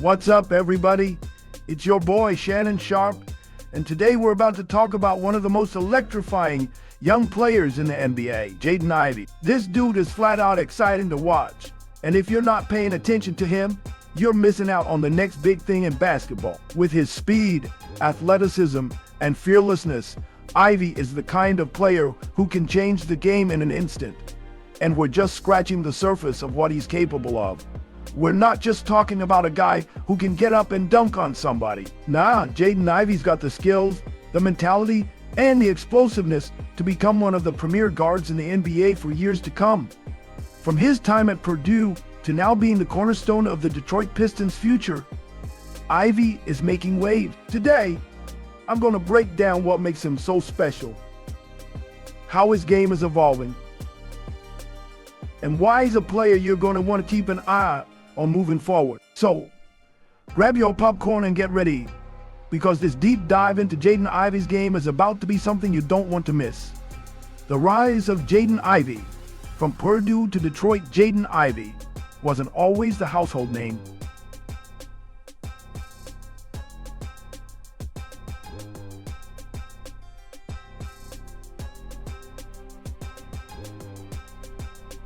What's up, everybody? It's your boy, Shannon Sharp, and today we're about to talk about one of the most electrifying young players in the NBA, Jaden Ivey. This dude is flat out exciting to watch, and if you're not paying attention to him, you're missing out on the next big thing in basketball. With his speed, athleticism, and fearlessness, Ivey is the kind of player who can change the game in an instant. And we're just scratching the surface of what he's capable of. We're not just talking about a guy who can get up and dunk on somebody. Nah, Jaden Ivey's got the skills, the mentality, and the explosiveness to become one of the premier guards in the NBA for years to come. From his time at Purdue to now being the cornerstone of the Detroit Pistons' future, Ivey is making waves. Today, I'm going to break down what makes him so special, how his game is evolving, and why he's a player you're going to want to keep an eye on moving forward. So, grab your popcorn and get ready, because this deep dive into Jaden Ivey's game is about to be something you don't want to miss. The rise of Jaden Ivey. From Purdue to Detroit, Jaden Ivey wasn't always the household name.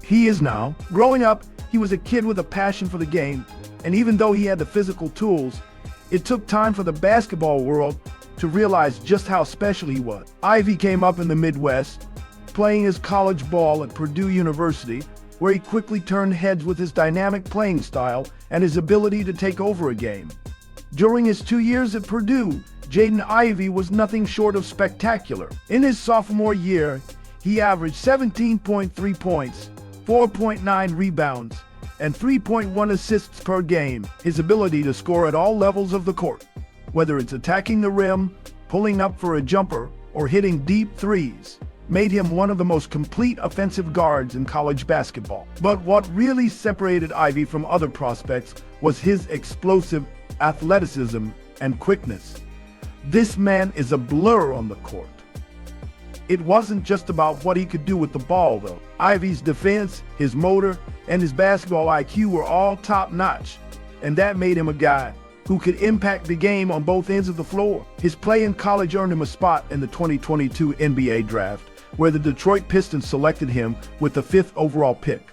He is now. Growing up, he was a kid with a passion for the game, and even though he had the physical tools, it took time for the basketball world to realize just how special he was. Ivey came up in the Midwest, playing his college ball at Purdue University, where he quickly turned heads with his dynamic playing style and his ability to take over a game. During his 2 years at Purdue, Jaden Ivey was nothing short of spectacular. In his sophomore year, he averaged 17.3 points, 4.9 rebounds, and 3.1 assists per game. His ability to score at all levels of the court, whether it's attacking the rim, pulling up for a jumper, or hitting deep threes, made him one of the most complete offensive guards in college basketball. But what really separated Ivey from other prospects was his explosive athleticism and quickness. This man is a blur on the court. It wasn't just about what he could do with the ball, though. Ivey's defense, his motor, and his basketball IQ were all top-notch, and that made him a guy who could impact the game on both ends of the floor. His play in college earned him a spot in the 2022 NBA draft, where the Detroit Pistons selected him with the 5th overall pick.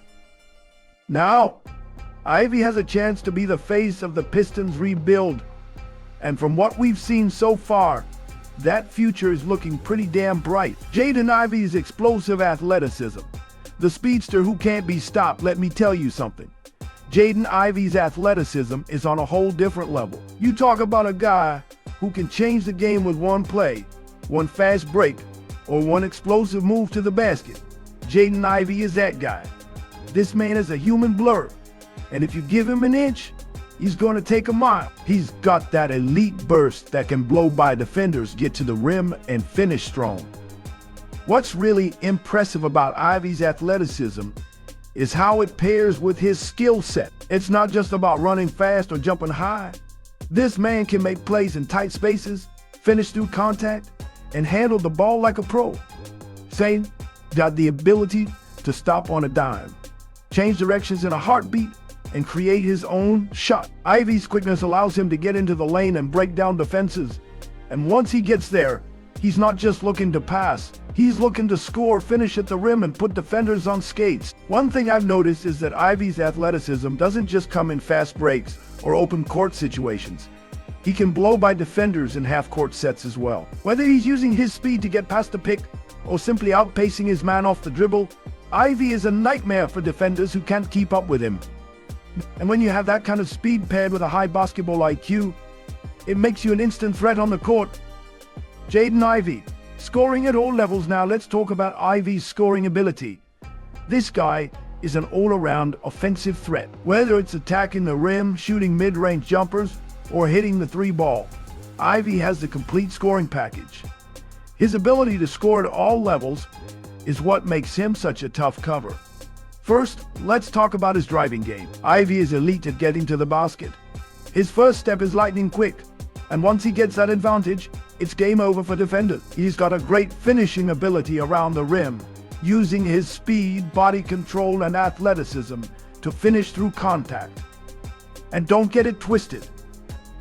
Now, Ivey has a chance to be the face of the Pistons' rebuild, and from what we've seen so far, that future is looking pretty damn bright. Jaden Ivey's explosive athleticism. The speedster who can't be stopped, let me tell you something. Jaden Ivey's athleticism is on a whole different level. You talk about a guy who can change the game with one play, one fast break, or one explosive move to the basket. Jaden Ivey is that guy. This man is a human blur, and if you give him an inch, he's going to take a mile. He's got that elite burst that can blow by defenders, get to the rim, and finish strong. What's really impressive about Ivey's athleticism is how it pairs with his skill set. It's not just about running fast or jumping high. This man can make plays in tight spaces, finish through contact, and handle the ball like a pro. Same got the ability to stop on a dime, change directions in a heartbeat, and create his own shot. Ivey's quickness allows him to get into the lane and break down defenses. And once he gets there, he's not just looking to pass. He's looking to score, finish at the rim, and put defenders on skates. One thing I've noticed is that Ivey's athleticism doesn't just come in fast breaks or open court situations. He can blow by defenders in half-court sets as well. Whether he's using his speed to get past the pick or simply outpacing his man off the dribble, Ivey is a nightmare for defenders who can't keep up with him. And when you have that kind of speed paired with a high basketball IQ, it makes you an instant threat on the court. Jaden Ivey, scoring at all levels. Now let's talk about Ivey's scoring ability. This guy is an all-around offensive threat. Whether it's attacking the rim, shooting mid-range jumpers, or hitting the three ball, Ivey has the complete scoring package. His ability to score at all levels is what makes him such a tough cover. First, let's talk about his driving game. Ivey is elite at getting to the basket. His first step is lightning quick, and once he gets that advantage, it's game over for defenders. He's got a great finishing ability around the rim, using his speed, body control, and athleticism to finish through contact. And don't get it twisted.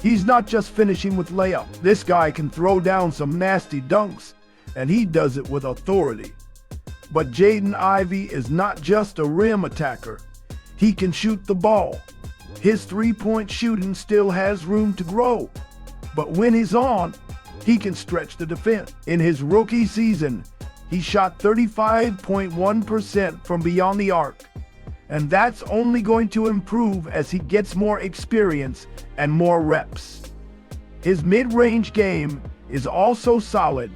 He's not just finishing with layups. This guy can throw down some nasty dunks, and he does it with authority. But Jaden Ivey is not just a rim attacker. He can shoot the ball. His three-point shooting still has room to grow. But when he's on, he can stretch the defense. In his rookie season, he shot 35.1% from beyond the arc. And that's only going to improve as he gets more experience and more reps. His mid-range game is also solid,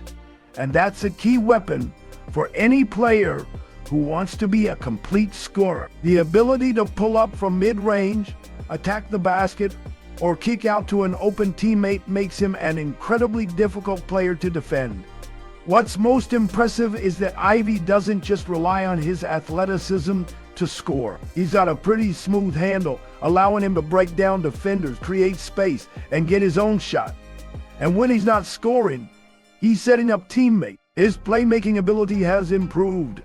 and that's a key weapon for any player who wants to be a complete scorer. The ability to pull up from mid-range, attack the basket, or kick out to an open teammate makes him an incredibly difficult player to defend. What's most impressive is that Ivey doesn't just rely on his athleticism to score. He's got a pretty smooth handle, allowing him to break down defenders, create space, and get his own shot. And when he's not scoring, he's setting up teammates. His playmaking ability has improved.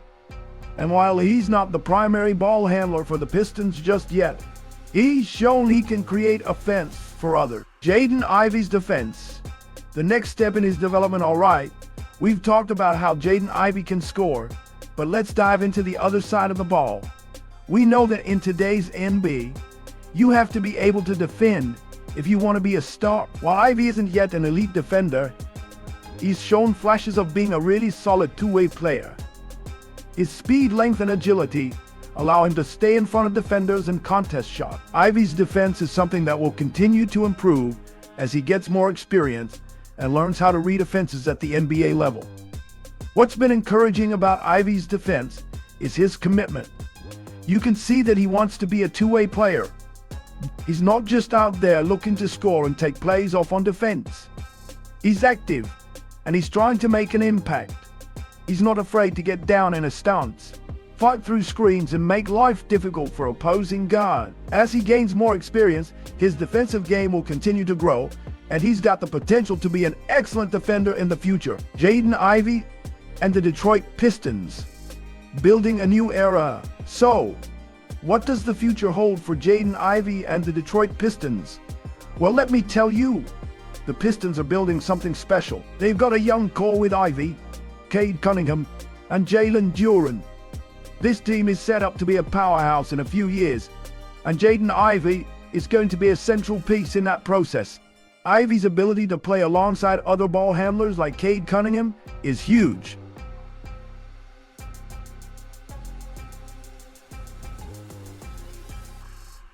And while he's not the primary ball handler for the Pistons just yet, he's shown he can create offense for others. Jaden Ivey's defense, the next step in his development. All right, we've talked about how Jaden Ivey can score, but let's dive into the other side of the ball. We know that in today's NBA, you have to be able to defend if you want to be a star. While Ivey isn't yet an elite defender, he's shown flashes of being a really solid two-way player. His speed, length, and agility allow him to stay in front of defenders and contest shots. Ivey's defense is something that will continue to improve as he gets more experience and learns how to read offenses at the NBA level. What's been encouraging about Ivey's defense is his commitment. You can see that he wants to be a two-way player. He's not just out there looking to score and take plays off on defense. He's active, and he's trying to make an impact. He's not afraid to get down in a stance, fight through screens, and make life difficult for opposing guards. As he gains more experience, his defensive game will continue to grow, and he's got the potential to be an excellent defender in the future. Jaden Ivey and the Detroit Pistons, building a new era. So, what does the future hold for Jaden Ivey and the Detroit Pistons? Well, let me tell you, the Pistons are building something special. They've got a young core with Ivey, Cade Cunningham, and Jalen Duren. This team is set up to be a powerhouse in a few years, and Jaden Ivey is going to be a central piece in that process. Ivey's ability to play alongside other ball handlers like Cade Cunningham is huge.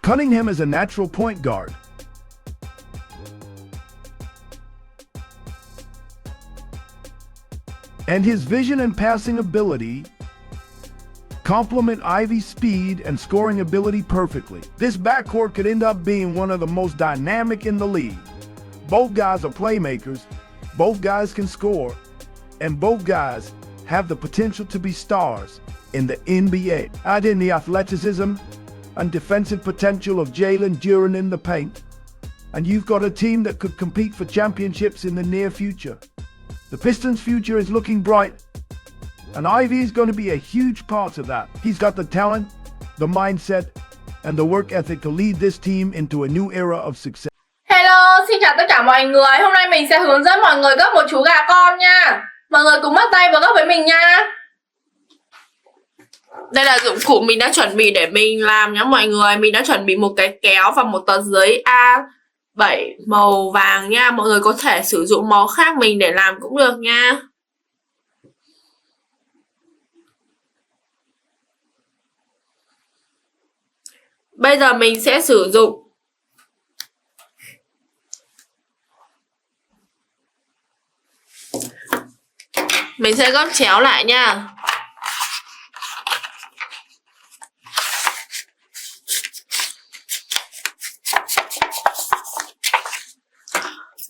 Cunningham is a natural point guard. And his vision and passing ability complement Ivey's speed and scoring ability perfectly. This backcourt could end up being one of the most dynamic in the league. Both guys are playmakers, both guys can score, and both guys have the potential to be stars in the NBA. Add in the athleticism and defensive potential of Jalen Duren in the paint, and you've got a team that could compete for championships in the near future. The Pistons' future is looking bright, and Ivey is going to be a huge part of that. He's got the talent, the mindset, and the work ethic to lead this team into a new era of success. Hello, xin chào tất cả mọi người. Hôm nay mình sẽ hướng dẫn mọi người gấp một chú gà con nha. Mọi người cùng bắt tay vào gấp với mình nha. Đây là dụng cụ mình đã chuẩn bị để mình làm nhé mọi người. Mình đã chuẩn bị một cái kéo và một tờ giấy A7 màu vàng nha. Mọi người có thể sử dụng màu khác mình để làm cũng được nha. Bây giờ mình sẽ sử dụng mình sẽ gấp chéo lại nha.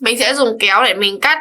Mình sẽ dùng kéo để mình cắt.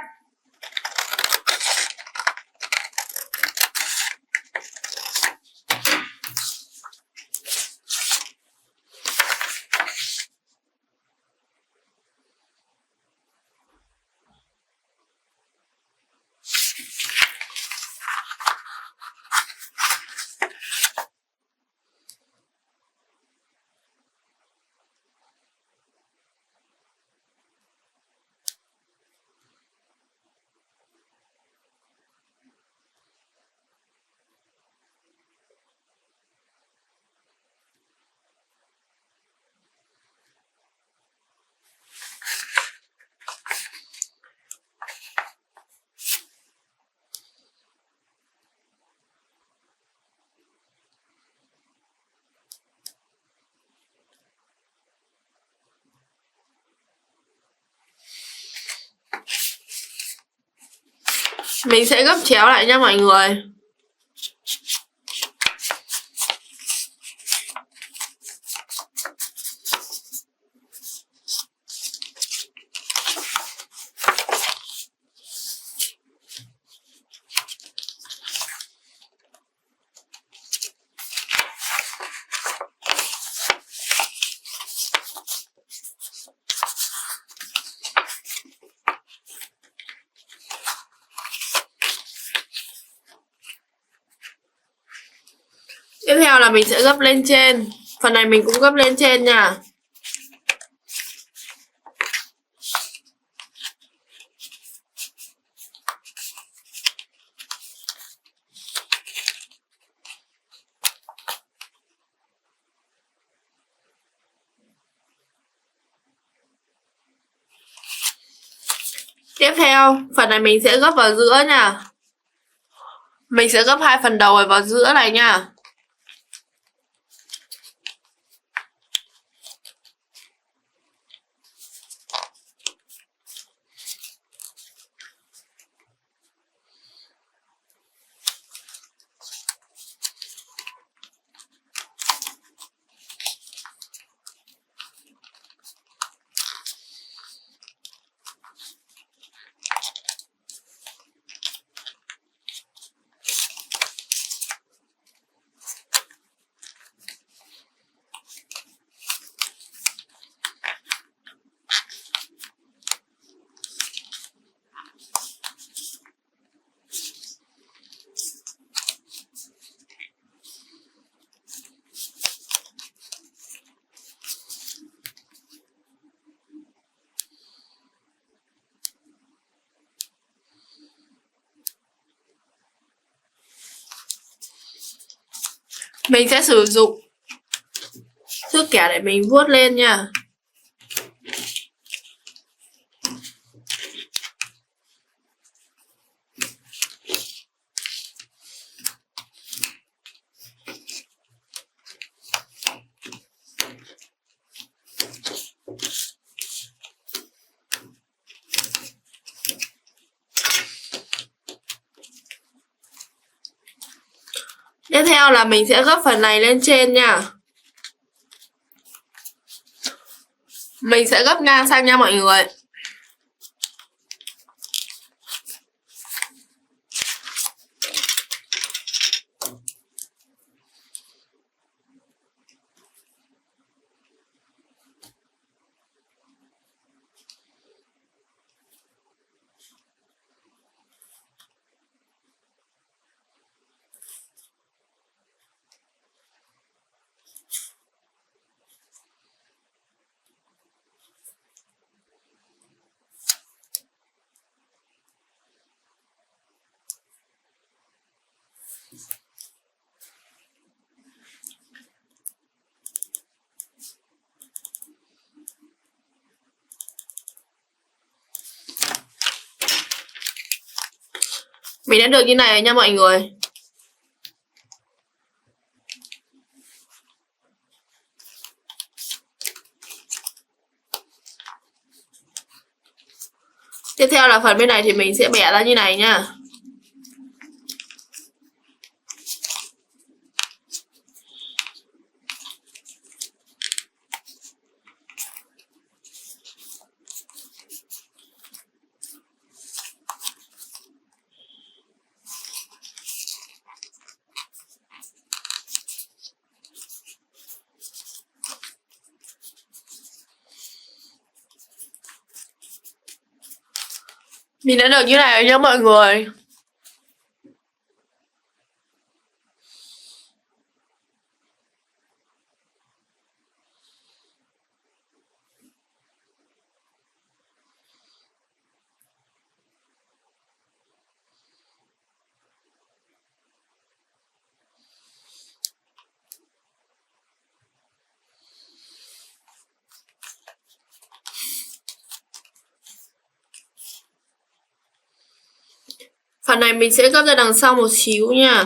Mình sẽ gấp chéo lại nha mọi người. Tiếp theo là mình sẽ gấp lên trên. Phần này mình cũng gấp lên trên nha. Tiếp theo, phần này mình sẽ gấp vào giữa nha. Mình sẽ gấp hai phần đầu vào giữa này nha. Mình sẽ sử dụng thước kẻ để mình vuốt lên nha. Tiếp theo là mình sẽ gấp phần này lên trên nha. Mình sẽ gấp ngang sang nha mọi người. Mình đã được như này rồi nha mọi người. Tiếp theo là phần bên này thì mình sẽ bẻ ra như này nha. Mình đã được như này rồi nha mọi người. Phần này mình sẽ gấp ra đằng sau một xíu nha.